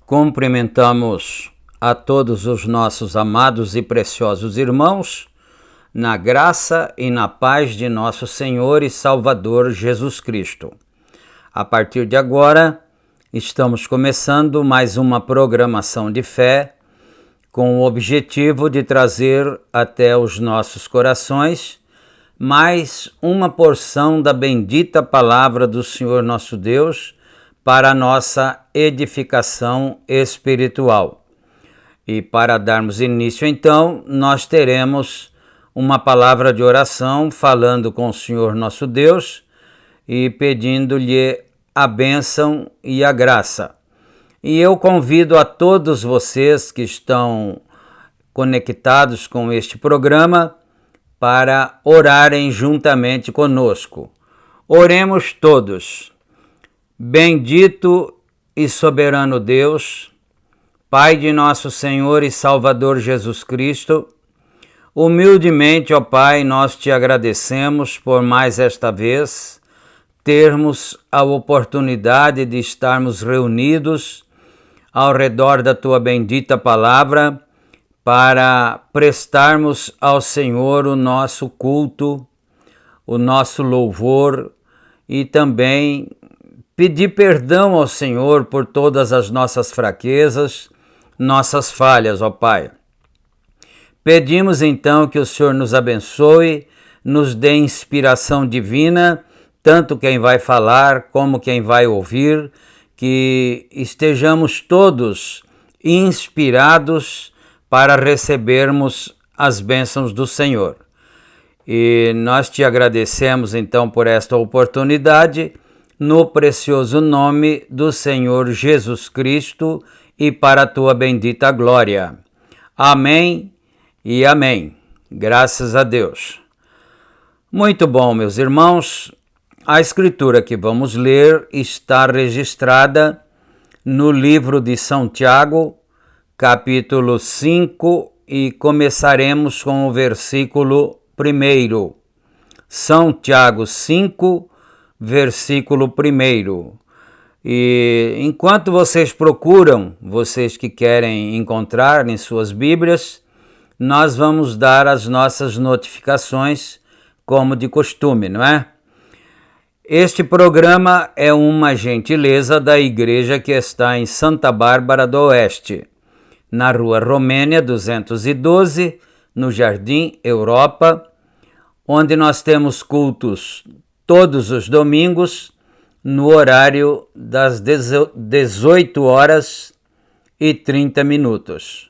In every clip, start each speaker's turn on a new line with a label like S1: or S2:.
S1: Cumprimentamos a todos os nossos amados e preciosos irmãos, na graça e na paz de nosso Senhor e Salvador Jesus Cristo. A partir de agora, estamos começando mais uma programação de fé, com o objetivo de trazer até os nossos corações mais uma porção da bendita palavra do Senhor nosso Deus, para a nossa edificação espiritual. E para darmos início, então, nós teremos uma palavra de oração falando com o Senhor nosso Deus e pedindo-lhe a bênção e a graça. E eu convido a todos vocês que estão conectados com este programa para orarem juntamente conosco. Oremos todos. Bendito e soberano Deus, Pai de nosso Senhor e Salvador Jesus Cristo, humildemente, ó Pai, nós te agradecemos por mais esta vez termos a oportunidade de estarmos reunidos ao redor da tua bendita palavra para prestarmos ao Senhor o nosso culto, o nosso louvor e também pedir perdão ao Senhor por todas as nossas fraquezas, nossas falhas, ó Pai. Pedimos então que o Senhor nos abençoe, nos dê inspiração divina, tanto quem vai falar como quem vai ouvir, que estejamos todos inspirados para recebermos as bênçãos do Senhor. E nós te agradecemos então por esta oportunidade, no precioso nome do Senhor Jesus Cristo e para a tua bendita glória. Amém e amém. Graças a Deus. Muito bom, meus irmãos. A escritura que vamos ler está registrada no livro de São Tiago, capítulo 5, e começaremos com o versículo 1. São Tiago 5, versículo 1. E enquanto vocês procuram, vocês que querem encontrar em suas Bíblias, nós vamos dar as nossas notificações, como de costume, não é? Este programa é uma gentileza da igreja que está em Santa Bárbara do Oeste, na Rua Romênia 212, no Jardim Europa, onde nós temos cultos todos os domingos, no horário das 18h30.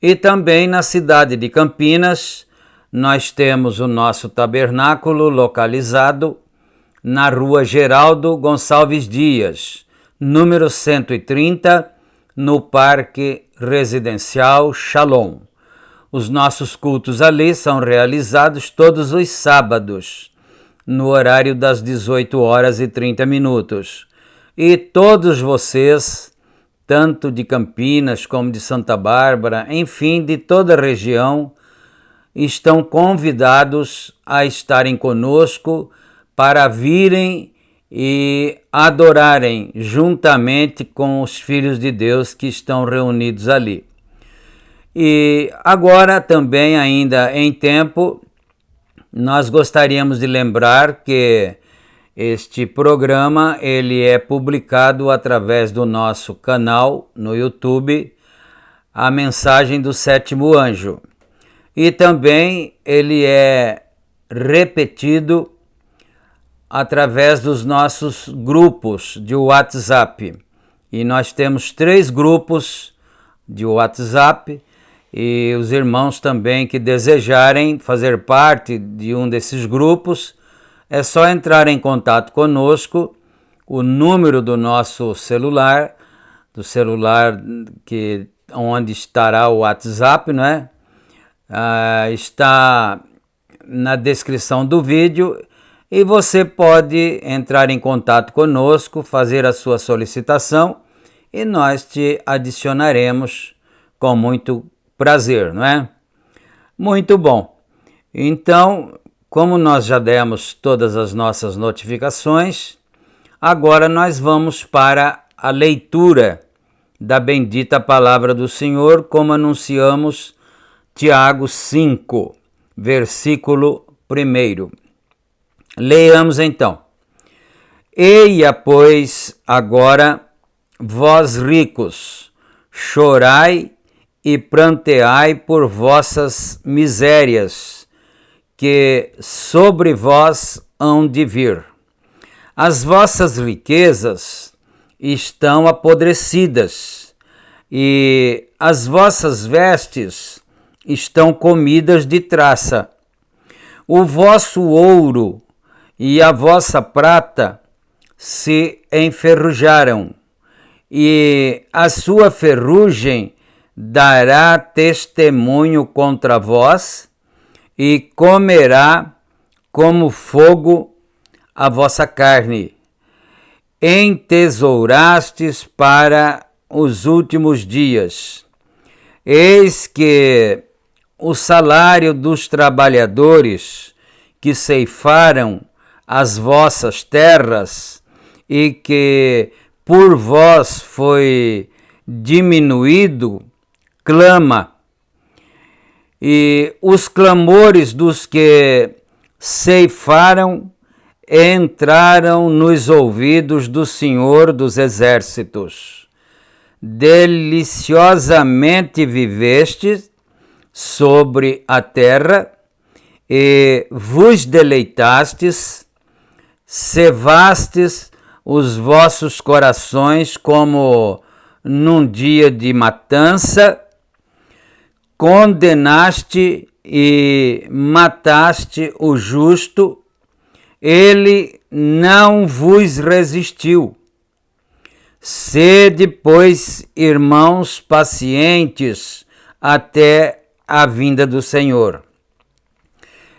S1: E também na cidade de Campinas, nós temos o nosso tabernáculo localizado na Rua Geraldo Gonçalves Dias, número 130, no Parque Residencial Shalom. Os nossos cultos ali são realizados todos os sábados, no horário das 18h30. E todos vocês, tanto de Campinas como de Santa Bárbara, enfim, de toda a região, estão convidados a estarem conosco para virem e adorarem juntamente com os filhos de Deus que estão reunidos ali. E agora também, ainda em tempo, nós gostaríamos de lembrar que este programa ele é publicado através do nosso canal no YouTube, A Mensagem do Sétimo Anjo. E também ele é repetido através dos nossos grupos de WhatsApp. E nós temos 3 grupos de WhatsApp, e os irmãos também que desejarem fazer parte de um desses grupos, é só entrar em contato conosco. O número do nosso celular, que onde estará o WhatsApp, não é? Está na descrição do vídeo, e você pode entrar em contato conosco, fazer a sua solicitação, e nós te adicionaremos com muito prazer, não é? Muito bom. Então, como nós já demos todas as nossas notificações, agora nós vamos para a leitura da bendita palavra do Senhor, como anunciamos, Tiago 5, versículo 1. Leiamos então. Eia, pois, agora, vós ricos, chorai e pranteai por vossas misérias, que sobre vós hão de vir. As vossas riquezas estão apodrecidas, e as vossas vestes estão comidas de traça. O vosso ouro e a vossa prata se enferrujaram, e a sua ferrugem dará testemunho contra vós, e comerá como fogo a vossa carne. Entesourastes para os últimos dias. Eis que o salário dos trabalhadores que ceifaram as vossas terras e que por vós foi diminuído, clama, e os clamores dos que ceifaram entraram nos ouvidos do Senhor dos Exércitos. Deliciosamente vivestes sobre a terra e vos deleitastes, cevastes os vossos corações como num dia de matança, condenaste e mataste o justo, ele não vos resistiu. Sede, pois, irmãos, pacientes até a vinda do Senhor.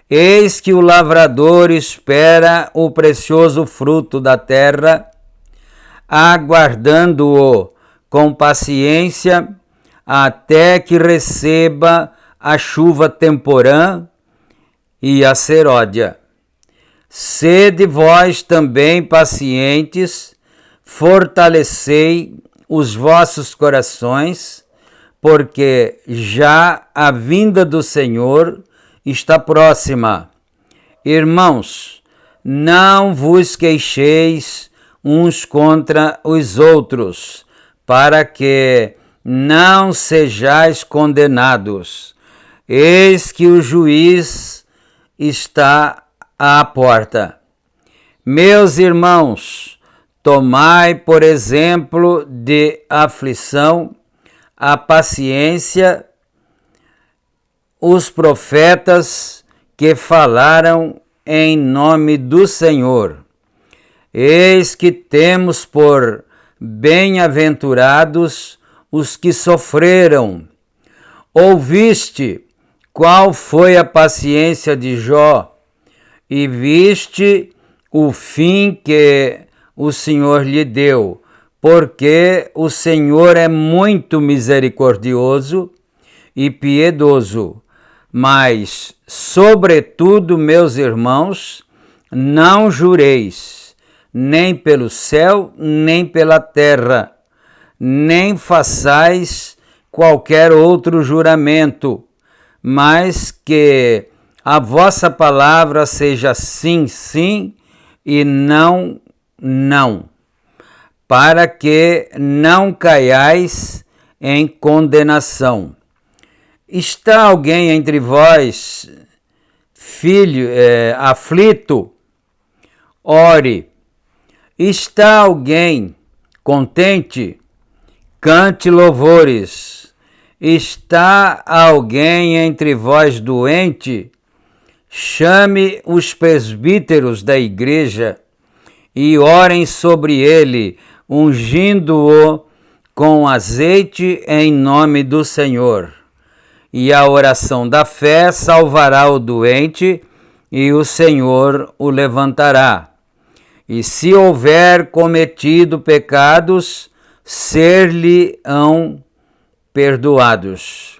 S1: Eis que o lavrador espera o precioso fruto da terra, aguardando-o com paciência até que receba a chuva temporã e a seródia. Sede vós também pacientes, fortalecei os vossos corações, porque já a vinda do Senhor está próxima. Irmãos, não vos queixeis uns contra os outros, para que não sejais condenados. Eis que o juiz está à porta. Meus irmãos, tomai por exemplo de aflição a paciência os profetas que falaram em nome do Senhor. Eis que temos por bem-aventurados os que sofreram. Ouviste qual foi a paciência de Jó, e viste o fim que o Senhor lhe deu, porque o Senhor é muito misericordioso e piedoso. Mas, sobretudo, meus irmãos, não jureis, nem pelo céu, nem pela terra, nem façais qualquer outro juramento, mas que a vossa palavra seja sim, sim, e não, não, para que não caiais em condenação. Está alguém entre vós, filho, aflito? Ore. Está alguém contente? Cante louvores. Está alguém entre vós doente? Chame os presbíteros da igreja e orem sobre ele, ungindo-o com azeite em nome do Senhor. E a oração da fé salvará o doente, e o Senhor o levantará. E se houver cometido pecados, ser-lhe-ão perdoados.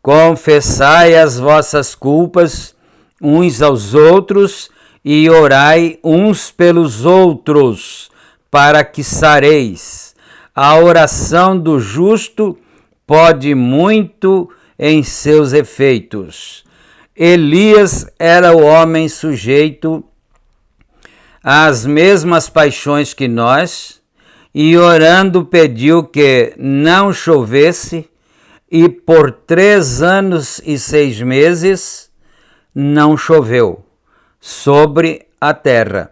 S1: Confessai as vossas culpas uns aos outros e orai uns pelos outros, para que sareis. A oração do justo pode muito em seus efeitos. Elias era o homem sujeito às mesmas paixões que nós, e orando pediu que não chovesse, e por 3 anos e 6 meses não choveu sobre a terra.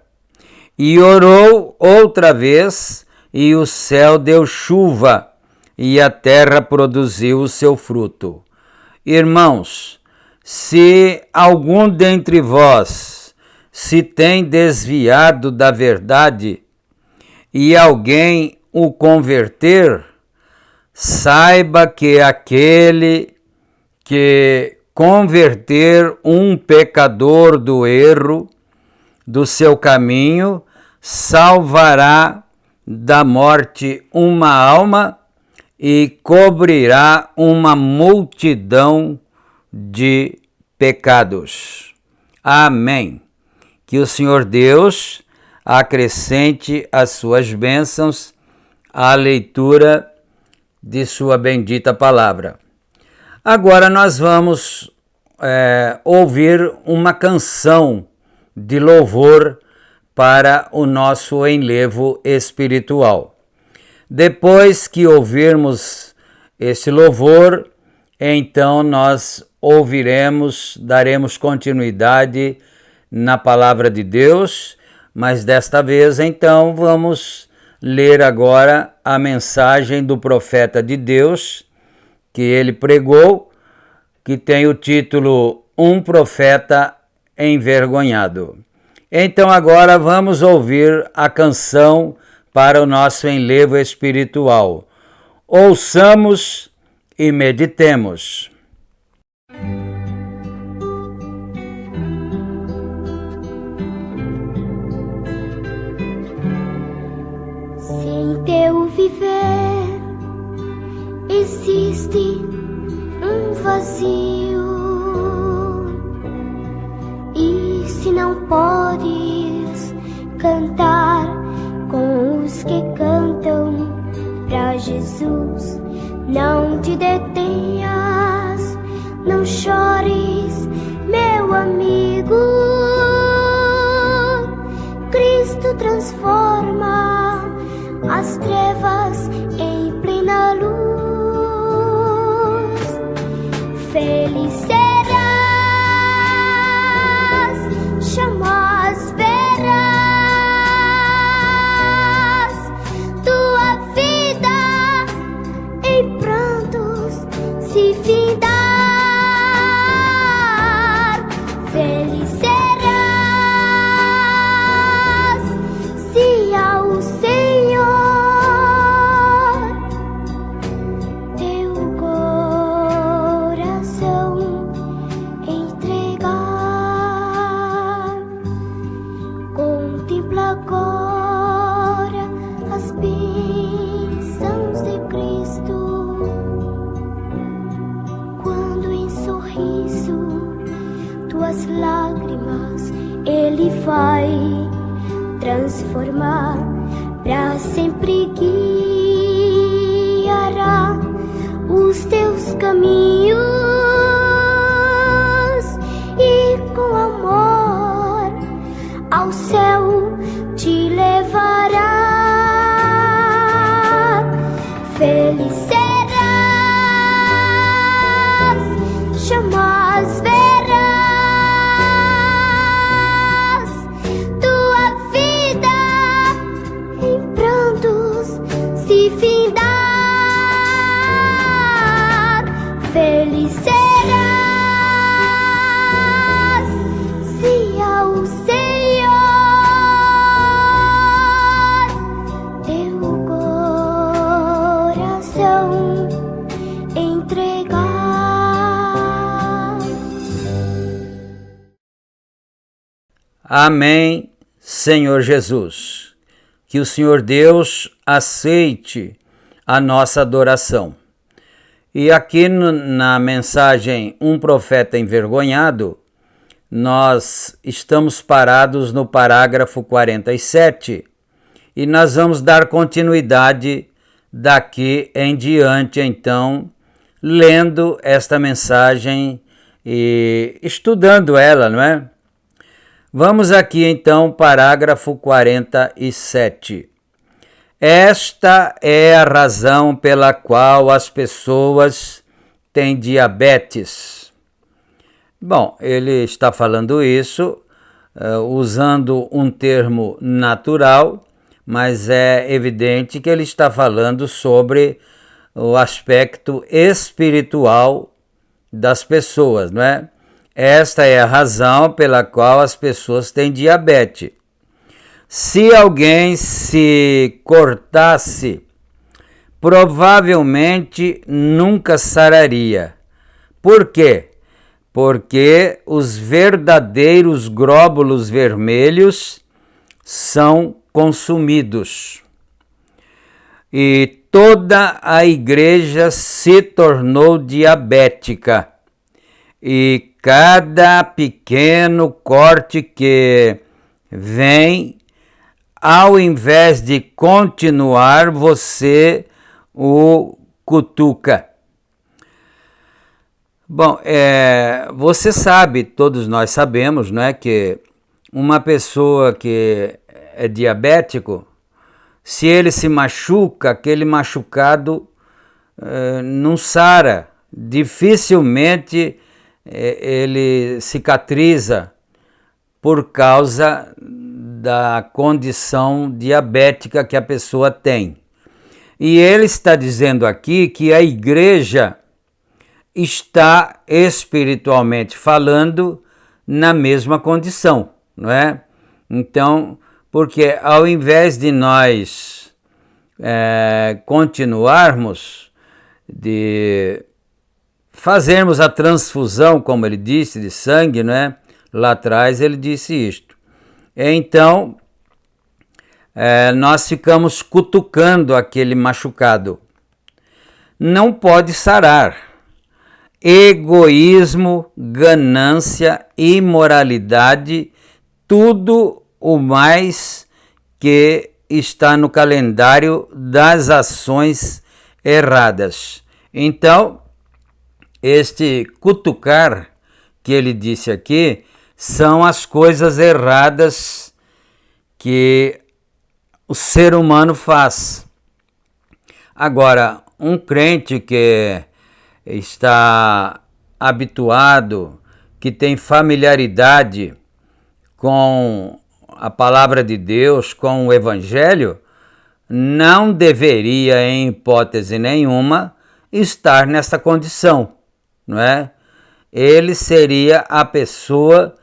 S1: E orou outra vez, e o céu deu chuva, e a terra produziu o seu fruto. Irmãos, se algum dentre vós se tem desviado da verdade e alguém o converter, saiba que aquele que converter um pecador do erro do seu caminho salvará da morte uma alma e cobrirá uma multidão de pecados. Amém. Que o Senhor Deus acrescente as suas bênçãos à leitura de sua bendita palavra. Agora nós vamos ouvir uma canção de louvor para o nosso enlevo espiritual. Depois que ouvirmos esse louvor, então nós daremos continuidade na palavra de Deus, mas desta vez então vamos ler agora a mensagem do profeta de Deus que ele pregou, que tem o título Um Profeta Envergonhado. Então agora vamos ouvir a canção para o nosso enlevo espiritual. Ouçamos e meditemos.
S2: Sem teu viver existe um vazio, e se não podes cantar com os que cantam pra Jesus, não te detenhas, não chores, meu amigo. Cristo transforma as trevas em plena luz. Feliz serás, jamais verás tua vida em prantos se findar. Feliz serás se ao Senhor teu coração entregar. Contempla agora as bênçãos de Cristo, quando em sorriso tuas lágrimas Ele vai transformar, pra sempre guiará os teus caminhos e com amor ao céu te levará. Feliz serás, jamais verás tua vida em prantos se findar. Feliz serás se ao Senhor teu coração entregar.
S1: Amém, Senhor Jesus. Que o Senhor Deus aceite a nossa adoração. E aqui na mensagem Um Profeta Envergonhado, nós estamos parados no parágrafo 47 e nós vamos dar continuidade daqui em diante, então, lendo esta mensagem e estudando ela, não é? Vamos aqui então, parágrafo 47. Esta é a razão pela qual as pessoas têm diabetes. Bom, ele está falando isso usando um termo natural, mas é evidente que ele está falando sobre o aspecto espiritual das pessoas, não é? Esta é a razão pela qual as pessoas têm diabetes. Se alguém se cortasse, provavelmente nunca sararia. Por quê? Porque os verdadeiros glóbulos vermelhos são consumidos. E toda a igreja se tornou diabética. E cada pequeno corte que vem, ao invés de continuar, você o cutuca. Bom, você sabe, todos nós sabemos, não é, que uma pessoa que é diabético, se ele se machuca, aquele machucado não sara, dificilmente ele cicatriza por causa da condição diabética que a pessoa tem. E ele está dizendo aqui que a igreja está espiritualmente falando na mesma condição, não é? Então, porque ao invés de nós continuarmos de fazermos a transfusão, como ele disse, de sangue, não é? Lá atrás ele disse isto. Então, nós ficamos cutucando aquele machucado. Não pode sarar. Egoísmo, ganância, imoralidade, tudo o mais que está no calendário das ações erradas. Então, este cutucar que ele disse aqui são as coisas erradas que o ser humano faz. Agora, um crente que está habituado, que tem familiaridade com a palavra de Deus, com o Evangelho, não deveria, em hipótese nenhuma, estar nessa condição, não é? Ele seria a pessoa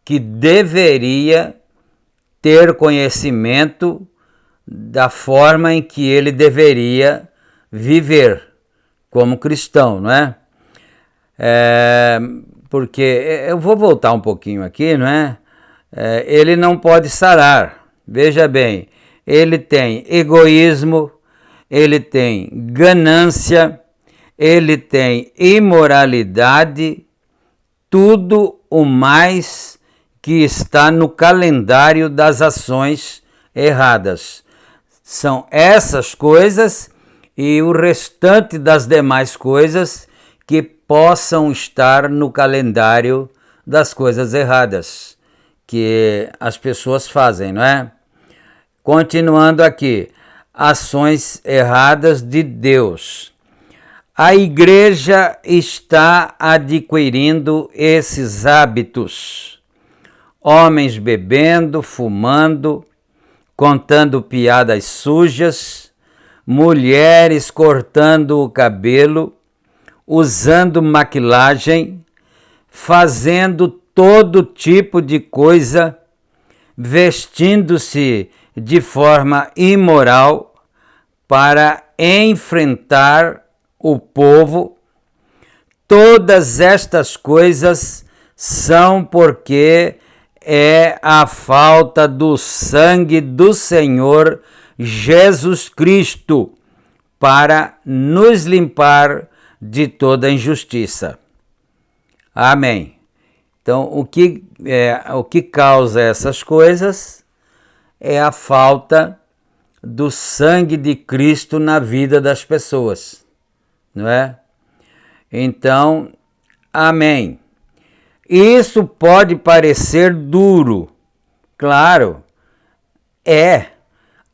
S1: que deveria ter conhecimento da forma em que ele deveria viver como cristão, não é? Porque eu vou voltar um pouquinho aqui, não é? Ele não pode sarar. Veja bem, ele tem egoísmo, ele tem ganância, ele tem imoralidade, tudo o mais que está no calendário das ações erradas. São essas coisas e o restante das demais coisas que possam estar no calendário das coisas erradas que as pessoas fazem, não é? Continuando aqui, ações erradas de Deus. A igreja está adquirindo esses hábitos. Homens bebendo, fumando, contando piadas sujas, mulheres cortando o cabelo, usando maquilagem, fazendo todo tipo de coisa, vestindo-se de forma imoral para enfrentar o povo. Todas estas coisas são porque é a falta do sangue do Senhor Jesus Cristo para nos limpar de toda injustiça. Amém. Então, o que causa essas coisas é a falta do sangue de Cristo na vida das pessoas, não é? Então, amém. Isso pode parecer duro, claro, é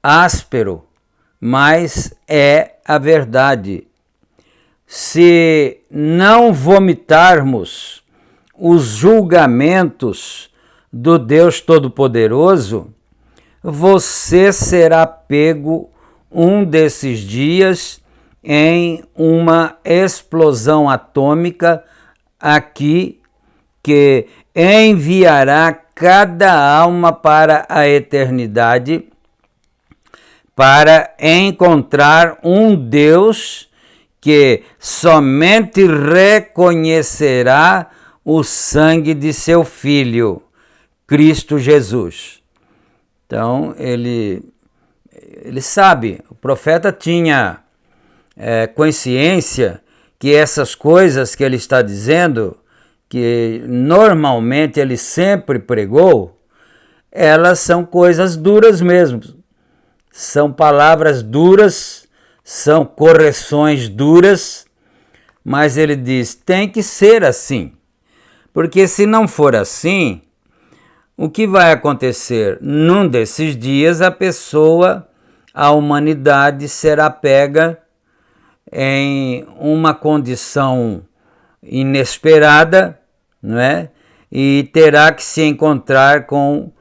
S1: áspero, mas é a verdade. Se não vomitarmos os julgamentos do Deus Todo-Poderoso, você será pego um desses dias em uma explosão atômica aqui que enviará cada alma para a eternidade para encontrar um Deus que somente reconhecerá o sangue de seu Filho, Cristo Jesus. Então, ele sabe, o profeta tinha consciência que essas coisas que ele está dizendo, que normalmente ele sempre pregou, elas são coisas duras mesmo. São palavras duras, são correções duras, mas ele diz, tem que ser assim. Porque se não for assim, o que vai acontecer? Num desses dias, a humanidade será pega em uma condição inesperada, não é? E terá que se encontrar com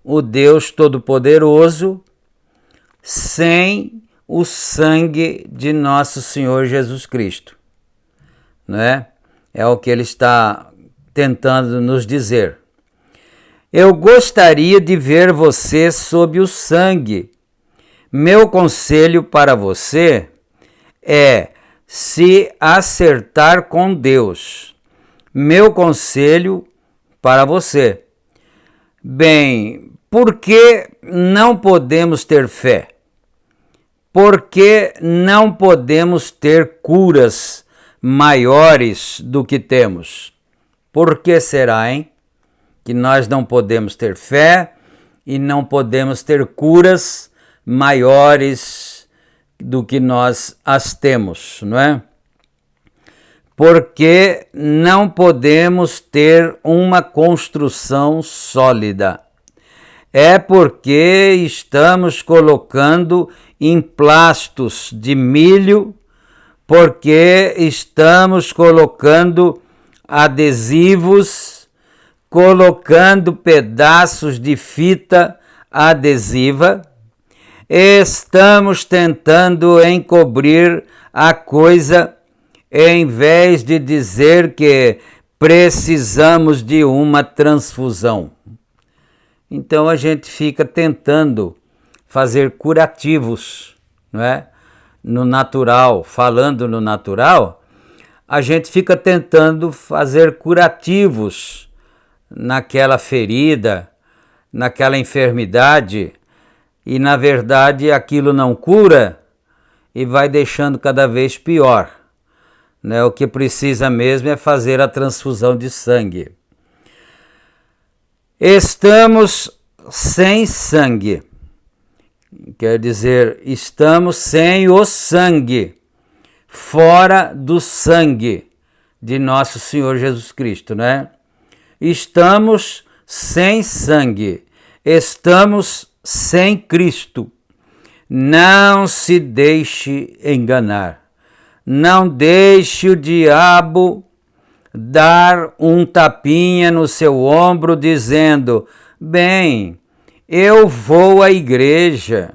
S1: o Deus Todo-Poderoso sem o sangue de nosso Senhor Jesus Cristo, não é? É o que ele está tentando nos dizer. Eu gostaria de ver você sob o sangue. Meu conselho para você é se acertar com Deus. Meu conselho para você. Bem, por que não podemos ter fé? Por que não podemos ter curas maiores do que temos? Por que será, hein? Que nós não podemos ter fé e não podemos ter curas maiores do que nós as temos, não é? Porque não podemos ter uma construção sólida. É porque estamos colocando emplastos de milho, porque estamos colocando adesivos, colocando pedaços de fita adesiva, estamos tentando encobrir a coisa em vez de dizer que precisamos de uma transfusão. Então a gente fica tentando fazer curativos, não é? No natural, falando no natural, a gente fica tentando fazer curativos naquela ferida, naquela enfermidade, e na verdade aquilo não cura e vai deixando cada vez pior, né? O que precisa mesmo é fazer a transfusão de sangue. Estamos sem sangue, quer dizer, estamos sem o sangue, fora do sangue de nosso Senhor Jesus Cristo, né? Estamos sem sangue, estamos sem Cristo. Não se deixe enganar, não deixe o diabo dar um tapinha no seu ombro dizendo, bem, eu vou à igreja.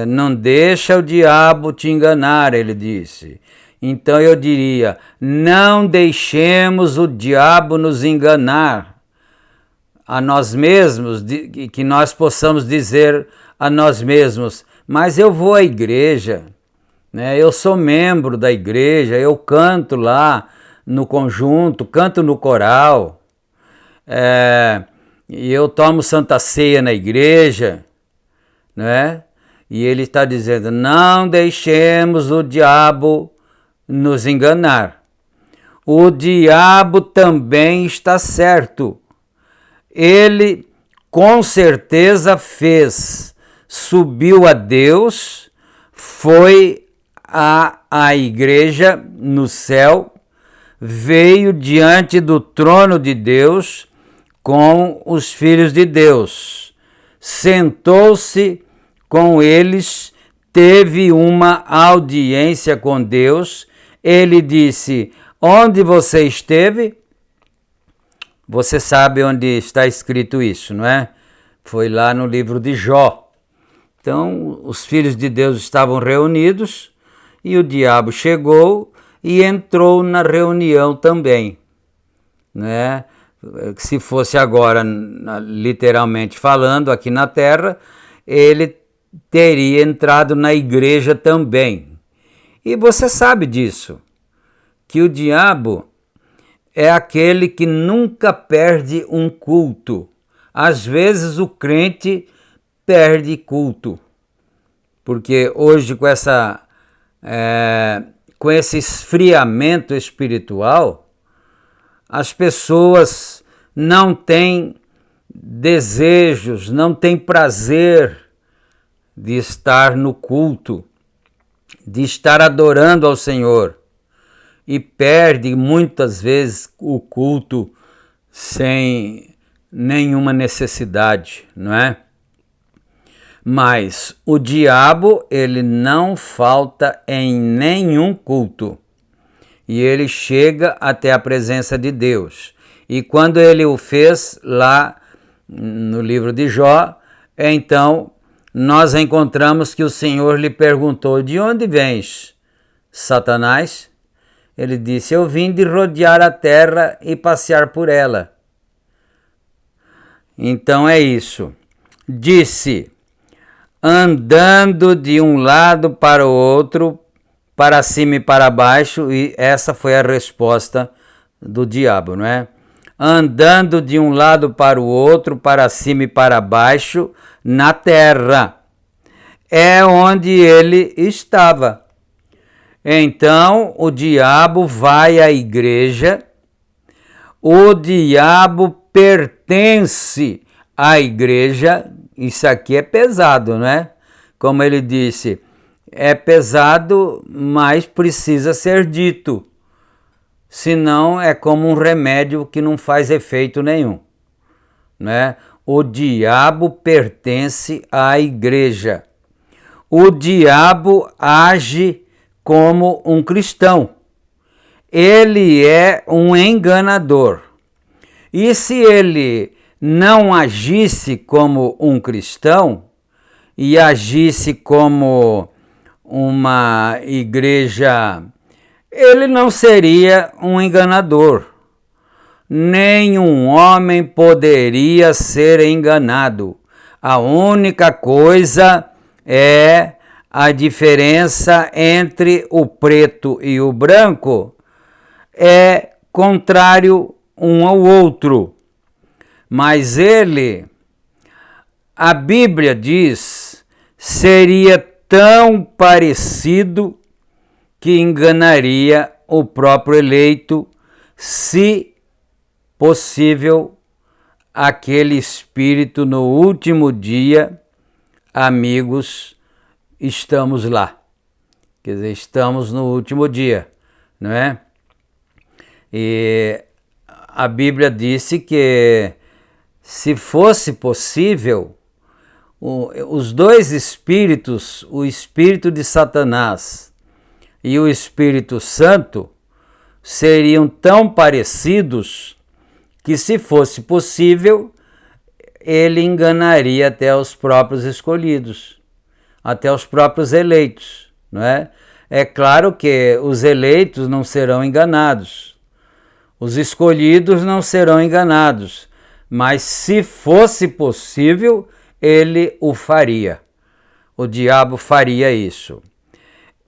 S1: Não deixa o diabo te enganar, ele disse. Então eu diria, não deixemos o diabo nos enganar a nós mesmos, que nós possamos dizer a nós mesmos, mas eu vou à igreja, né? Eu sou membro da igreja, eu canto lá no conjunto, canto no coral, e eu tomo Santa Ceia na igreja, né? E ele está dizendo, não deixemos o diabo nos enganar. O diabo também está certo. Ele com certeza subiu a Deus, foi à igreja no céu, veio diante do trono de Deus com os filhos de Deus, sentou-se com eles, teve uma audiência com Deus, ele disse, onde você esteve? Você sabe onde está escrito isso, não é? Foi lá no livro de Jó. Então, os filhos de Deus estavam reunidos e o diabo chegou e entrou na reunião também, né? Se fosse agora, literalmente falando, aqui na terra, ele teria entrado na igreja também. E você sabe disso, que o diabo é aquele que nunca perde um culto. Às vezes o crente perde culto, porque hoje com esse esfriamento espiritual, as pessoas não têm desejos, não têm prazer de estar no culto, de estar adorando ao Senhor, e perde muitas vezes o culto sem nenhuma necessidade, não é? Mas o diabo, ele não falta em nenhum culto. E ele chega até a presença de Deus. E quando ele o fez lá no livro de Jó, então nós encontramos que o Senhor lhe perguntou: de onde vens, Satanás? Ele disse: eu vim de rodear a terra e passear por ela. Então é isso. Disse: andando de um lado para o outro, para cima e para baixo, e essa foi a resposta do diabo, não é? Andando de um lado para o outro, para cima e para baixo, na terra. É onde ele estava. Então o diabo vai à igreja, o diabo pertence à igreja. Isso aqui é pesado, não é? Como ele disse, é pesado, mas precisa ser dito. Senão é como um remédio que não faz efeito nenhum, né? O diabo pertence à igreja. O diabo age como um cristão. Ele é um enganador. E se ele não agisse como um cristão e agisse como uma igreja, ele não seria um enganador. Nenhum homem poderia ser enganado. A única coisa é a diferença entre o preto e o branco é contrário um ao outro. Mas ele, a Bíblia diz, seria tão parecido que enganaria o próprio eleito, se possível, aquele espírito no último dia. Amigos, estamos lá. Quer dizer, estamos no último dia, não é? E a Bíblia disse que, se fosse possível, os dois espíritos, o espírito de Satanás e o Espírito Santo, seriam tão parecidos que, se fosse possível, ele enganaria até os próprios escolhidos, até os próprios eleitos, não é? É claro que os eleitos não serão enganados, os escolhidos não serão enganados, mas se fosse possível, ele o faria. O diabo faria isso.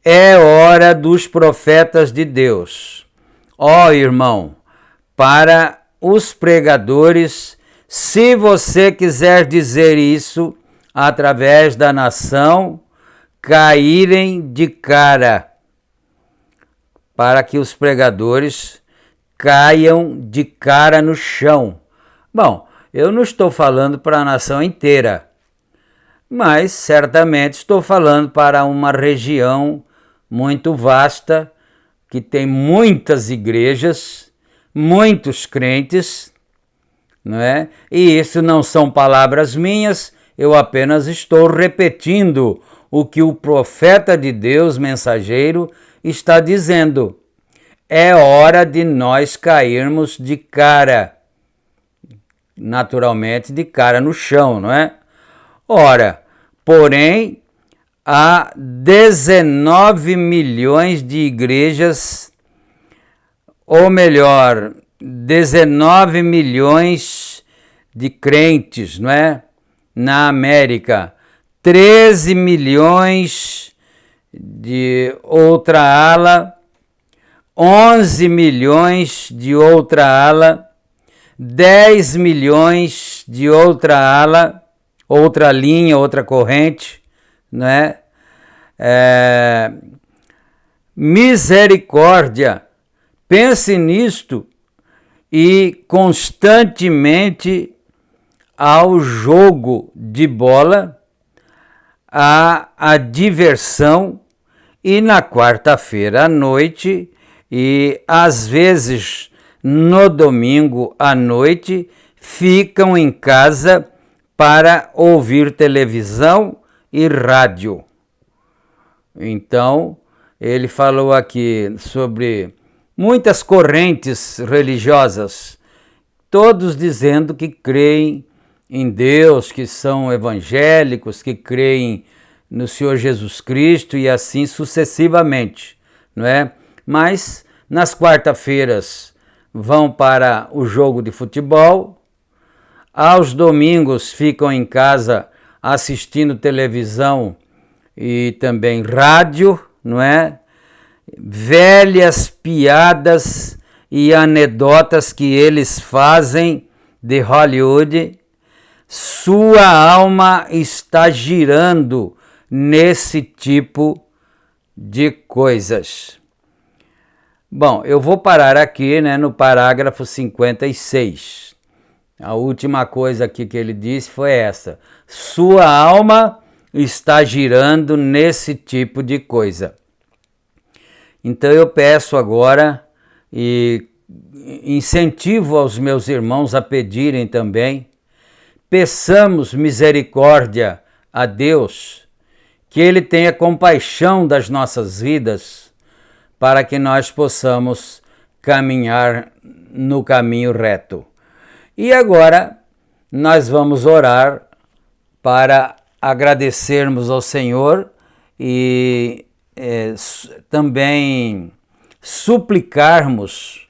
S1: É hora dos profetas de Deus. Ó irmão, para os pregadores, se você quiser dizer isso através da nação, caírem de cara, para que os pregadores caiam de cara no chão. Bom, eu não estou falando para a nação inteira, mas certamente estou falando para uma região muito vasta, que tem muitas igrejas, muitos crentes, não é? E isso não são palavras minhas, eu apenas estou repetindo o que o profeta de Deus, mensageiro, está dizendo. É hora de nós cairmos de cara, naturalmente de cara no chão, não é? Ora, porém, há 19 milhões de igrejas, ou melhor, 19 milhões de crentes, não é? Na América, 13 milhões de outra ala, 11 milhões de outra ala, 10 milhões de outra ala, outra linha, outra corrente, né? Misericórdia, pense nisto, e constantemente ao jogo de bola, à diversão, e na quarta-feira à noite, e às vezes no domingo à noite, ficam em casa para ouvir televisão e rádio. Então, ele falou aqui sobre muitas correntes religiosas, todos dizendo que creem em Deus, que são evangélicos, que creem no Senhor Jesus Cristo e assim sucessivamente, não é? Mas nas quarta-feiras vão para o jogo de futebol, aos domingos ficam em casa assistindo televisão e também rádio, não é? Velhas piadas e anedotas que eles fazem de Hollywood. Sua alma está girando nesse tipo de coisas. Bom, eu vou parar aqui, né, no parágrafo 56. A última coisa aqui que ele disse foi essa: sua alma está girando nesse tipo de coisa. Então eu peço agora e incentivo aos meus irmãos a pedirem também, peçamos misericórdia a Deus, que Ele tenha compaixão das nossas vidas, para que nós possamos caminhar no caminho reto. E agora nós vamos orar para agradecermos ao Senhor e também suplicarmos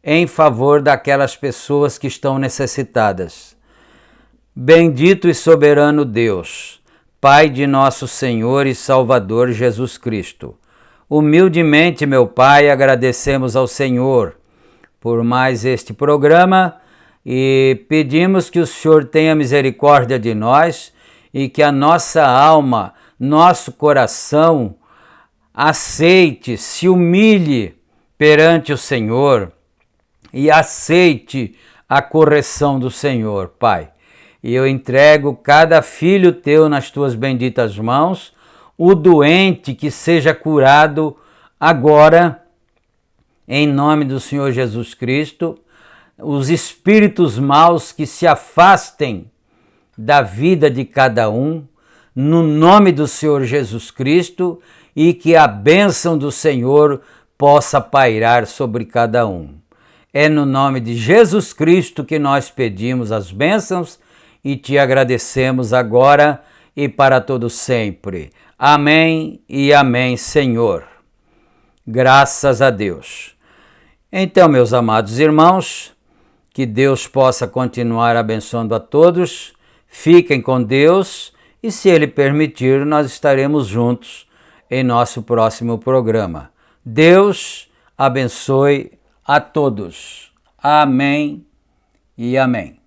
S1: em favor daquelas pessoas que estão necessitadas. Bendito e soberano Deus, Pai de nosso Senhor e Salvador Jesus Cristo, humildemente, meu Pai, agradecemos ao Senhor por mais este programa e pedimos que o Senhor tenha misericórdia de nós e que a nossa alma, nosso coração, aceite, se humilhe perante o Senhor e aceite a correção do Senhor, Pai. E eu entrego cada filho teu nas tuas benditas mãos, o doente que seja curado agora, em nome do Senhor Jesus Cristo, os espíritos maus que se afastem da vida de cada um, no nome do Senhor Jesus Cristo, e que a bênção do Senhor possa pairar sobre cada um. É no nome de Jesus Cristo que nós pedimos as bênçãos e te agradecemos agora e para todo sempre. Amém e amém, Senhor. Graças a Deus. Então, meus amados irmãos, que Deus possa continuar abençoando a todos. Fiquem com Deus e, se Ele permitir, nós estaremos juntos em nosso próximo programa. Deus abençoe a todos. Amém e amém.